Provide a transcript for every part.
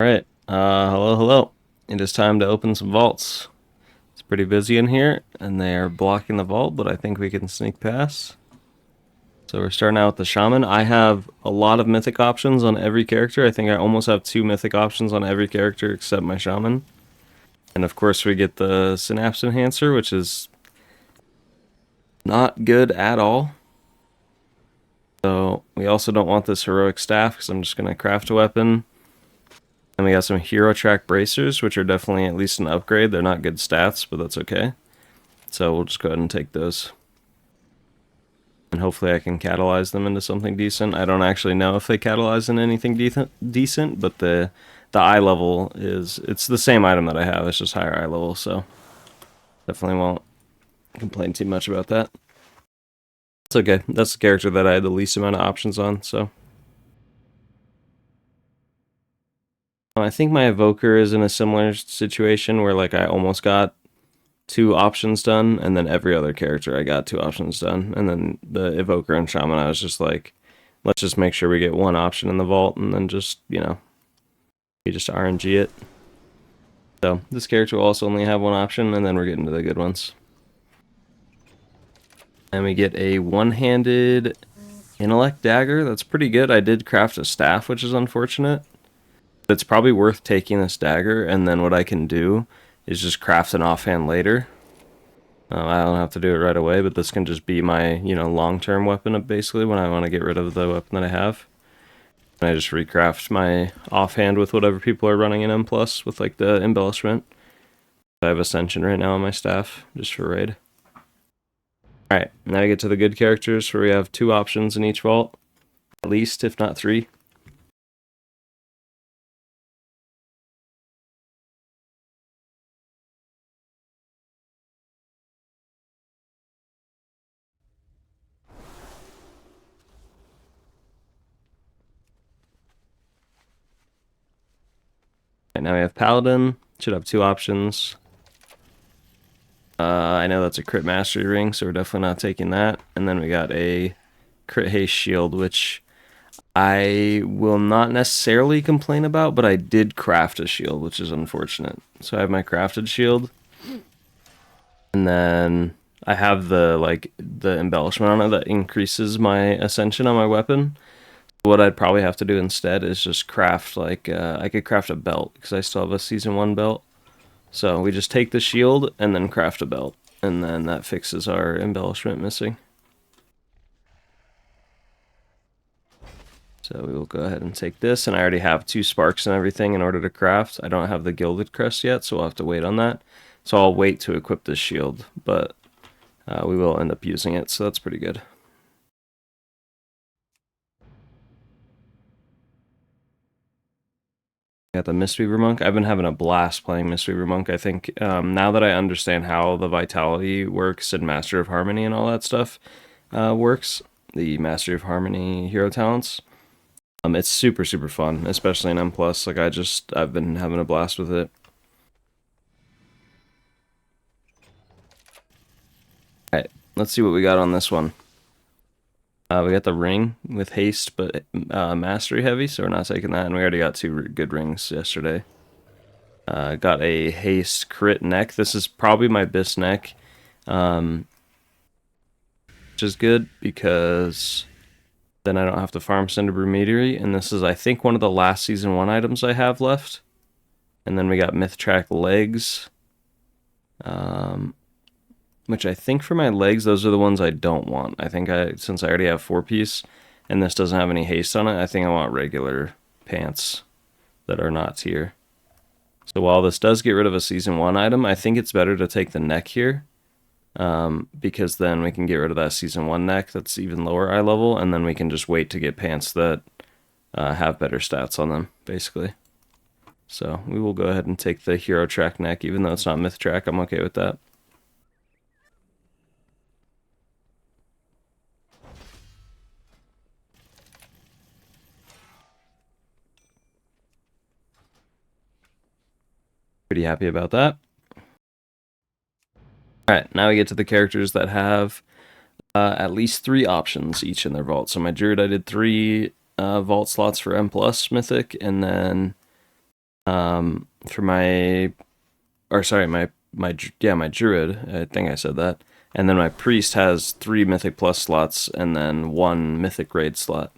Alright, hello. It is time to open some vaults. It's pretty busy in here, and they are blocking the vault, but I think we can sneak past. So we're starting out with the Shaman. I have a lot of mythic options on every character. I think I almost have 2 mythic options on every character except my Shaman. And of course we get the Synapse Enhancer, which is not good at all. So we also don't want this Heroic Staff, because I'm just going to craft a weapon. And we got some Hero Track Bracers, which are definitely at least an upgrade. They're not good stats, but that's okay. So we'll just go ahead and take those. And hopefully I can catalyze them into something decent. I don't actually know if they catalyze into anything decent, but the eye level it's the same item that I have. It's just higher eye level, so definitely won't complain too much about that. It's okay. That's the character that I had the least amount of options on, so. I think my Evoker is in a similar situation where like I almost got 2 options done, and then every other character I got 2 options done, and then the Evoker and Shaman I was just like, let's just make sure we get 1 option in the vault, and then just, you know, we just RNG it. So this character will also only have 1 option, and then we're getting to the good ones. And we get a one-handed intellect dagger. That's pretty good. I did craft a staff, which is unfortunate. It's probably worth taking this dagger, and then what I can do is just craft an offhand later. I don't have to do it right away, but this can just be my, long-term weapon, basically, when I want to get rid of the weapon that I have. And I just recraft my offhand with whatever people are running in M+, with, like, the embellishment. I have Ascension right now on my staff, just for raid. Alright, now we get to the good characters, where we have 2 options in each vault. At least, if not 3. Right, now we have Paladin. Should have 2 options. I know that's a crit mastery ring, so we're definitely not taking that. And then we got a crit haste shield, which I will not necessarily complain about, but I did craft a shield, which is unfortunate. So I have my crafted shield, and then I have the embellishment on it that increases my ascension on my weapon. What I'd probably have to do instead is just craft I could craft a belt, because I still have a season 1 belt. So we just take the shield and then craft a belt, and then that fixes our embellishment missing. So we will go ahead and take this, and I already have 2 sparks and everything in order to craft. I don't have the gilded crest yet, so we'll have to wait on that. So I'll wait to equip this shield, but we will end up using it, so that's pretty good. Got the Mistweaver Monk. I've been having a blast playing Mistweaver Monk. I think now that I understand how the Vitality works and Master of Harmony and all that stuff works, the Mastery of Harmony hero talents, it's super fun, especially in M+. Like I've been having a blast with it. Alright, let's see what we got on this one. We got the ring with haste, but mastery heavy, so we're not taking that. And we already got 2 good rings yesterday. Got a haste crit neck. This is probably my best neck, which is good because then I don't have to farm Cinderbrew Meteorite. And this is, I think, one of the last season 1 items I have left. And then we got Myth Track legs. Which I think for my legs, those are the ones I don't want. I think since I already have 4-piece, and this doesn't have any haste on it, I think I want regular pants that are not tier. So while this does get rid of a season 1 item, I think it's better to take the neck here, because then we can get rid of that season 1 neck that's even lower eye level, and then we can just wait to get pants that have better stats on them, basically. So we will go ahead and take the hero track neck, even though it's not myth track. I'm okay with that. Pretty happy about that. Alright, now we get to the characters that have at least 3 options each in their vault. So my Druid, I did 3 vault slots for M+ Mythic, and then For my, or sorry, my druid. I think I said that. And then my priest has 3 Mythic Plus slots and then 1 Mythic Raid slot.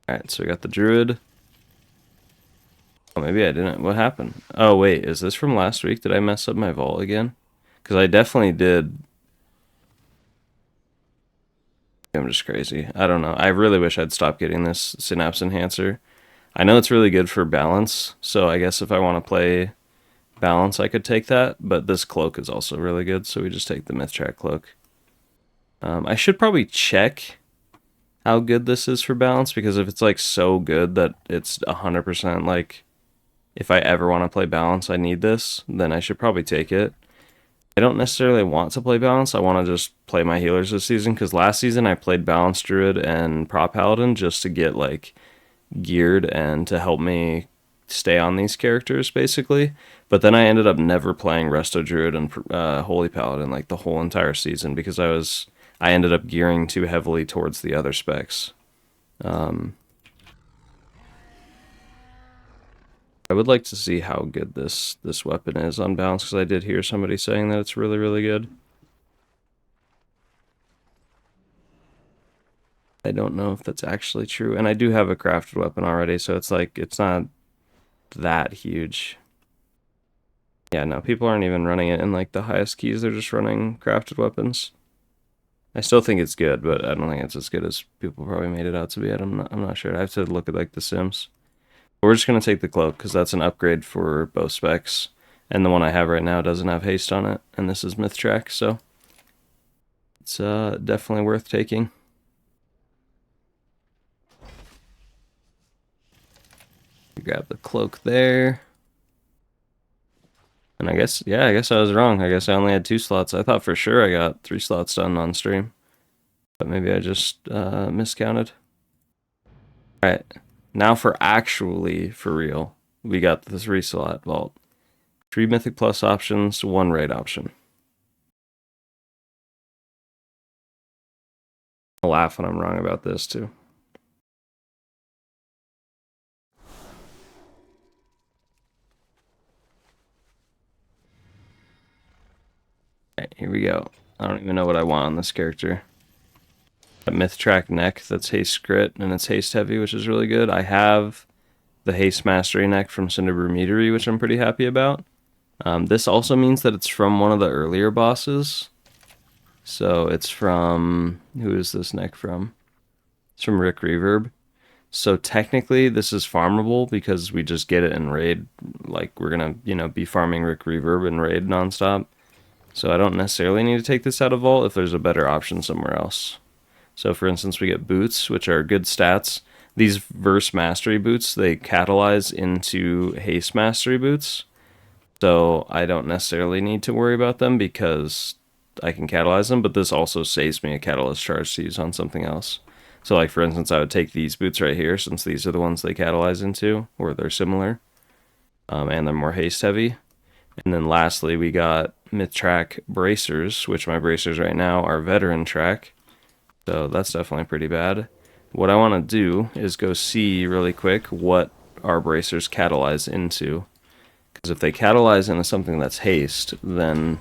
Alright, so we got the druid. Oh, maybe I didn't. What happened? Oh, wait, is this from last week? Did I mess up my vault again? Because I definitely did. I'm just crazy. I don't know. I really wish I'd stopped getting this Synapse Enhancer. I know it's really good for balance, so I guess if I want to play balance, I could take that, but this cloak is also really good, so we just take the Myth-Track cloak. I should probably check how good this is for balance, because if it's like so good that it's 100% like, if I ever want to play balance, I need this, then I should probably take it. I don't necessarily want to play balance. I want to just play my healers this season, because last season I played balance druid and prop paladin just to get like geared and to help me stay on these characters basically. But then I ended up never playing resto druid and holy paladin like the whole entire season, because I ended up gearing too heavily towards the other specs. I would like to see how good this weapon is on balance, because I did hear somebody saying that it's really, really good. I don't know if that's actually true. And I do have a crafted weapon already, so it's like, it's not that huge. Yeah, no, people aren't even running it in like the highest keys. They're just running crafted weapons. I still think it's good, but I don't think it's as good as people probably made it out to be. I'm not sure. I have to look at like the Sims. We're just going to take the cloak, because that's an upgrade for both specs. And the one I have right now doesn't have haste on it. And this is Myth-Track, so it's definitely worth taking. Grab the cloak there. And I guess I was wrong. I guess I only had 2 slots. I thought for sure I got 3 slots done on stream. But maybe I just miscounted. Alright. Now for real, we got the 3 slot vault. 3 Mythic Plus options, 1 raid option. I'll laugh when I'm wrong about this too. Alright, here we go. I don't even know what I want on this character. A Myth-Track neck that's haste crit, and it's haste heavy, which is really good. I have the haste mastery neck from Cinderbrew Meadery, which I'm pretty happy about. This also means that it's from one of the earlier bosses. So it's from... who is this neck from? It's from Rick Reverb. So technically this is farmable, because we just get it in raid. Like, we're gonna, be farming Rick Reverb in raid nonstop. So I don't necessarily need to take this out of vault if there's a better option somewhere else. So for instance, we get boots, which are good stats. These verse mastery boots, they catalyze into haste mastery boots. So I don't necessarily need to worry about them, because I can catalyze them, but this also saves me a catalyst charge to use on something else. So like for instance, I would take these boots right here, since these are the ones they catalyze into, or they're similar. And they're more haste heavy. And then lastly, we got Myth-Track bracers, which my bracers right now are veteran track. So that's definitely pretty bad. What I want to do is go see really quick what our bracers catalyze into. Because if they catalyze into something that's haste, then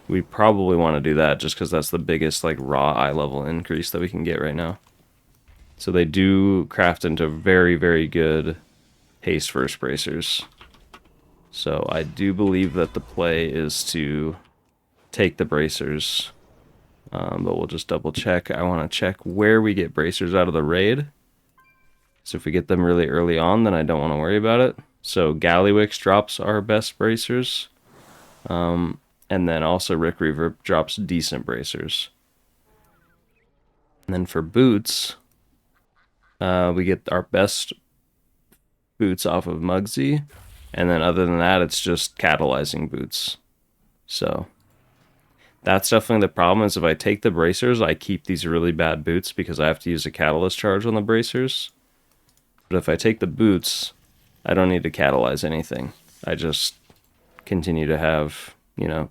we probably want to do that, just because that's the biggest like raw eye level increase that we can get right now. So they do craft into very, very good haste first bracers. So I do believe that the play is to take the bracers. But we'll just double check. I want to check where we get bracers out of the raid. So if we get them really early on, then I don't want to worry about it. So Gallywix drops our best bracers. And then also Rick Reverb drops decent bracers. And then for boots, we get our best boots off of Mugsy. And then other than that, it's just catalyzing boots. So that's definitely the problem, is if I take the bracers, I keep these really bad boots, because I have to use a catalyst charge on the bracers. But if I take the boots, I don't need to catalyze anything. I just continue to have,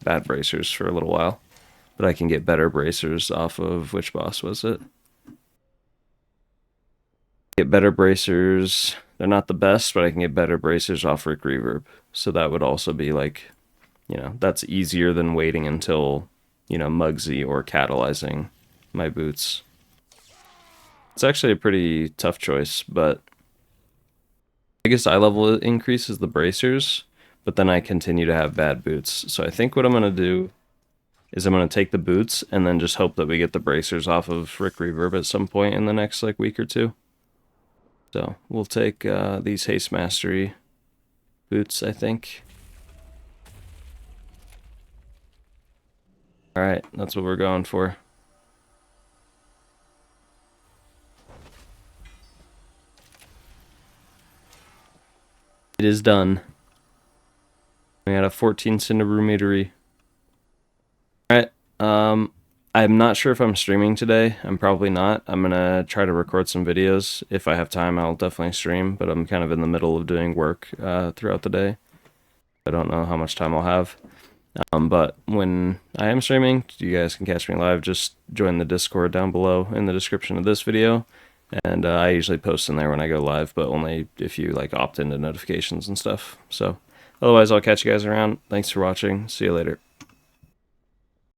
bad bracers for a little while. But I can get better bracers off of, which boss was it? Get better bracers. They're not the best, but I can get better bracers off Rick Reverb. So that would also be like, that's easier than waiting until, Mugsy or catalyzing my boots. It's actually a pretty tough choice, but biggest eye level increase is the bracers, but then I continue to have bad boots. So I think what I'm going to do is I'm going to take the boots and then just hope that we get the bracers off of Rick Reverb at some point in the next like week or two. So we'll take these Haste Mastery boots, I think. Alright, that's what we're going for. It is done. We got a 14 Cinnabrew Meadery. Alright, I'm not sure if I'm streaming today. I'm probably not. I'm gonna try to record some videos. If I have time, I'll definitely stream, but I'm kind of in the middle of doing work throughout the day. I don't know how much time I'll have. But when I am streaming, you guys can catch me live. Just join the Discord down below in the description of this video. And I usually post in there when I go live, but only if you like opt into notifications and stuff. So otherwise, I'll catch you guys around. Thanks for watching. See you later.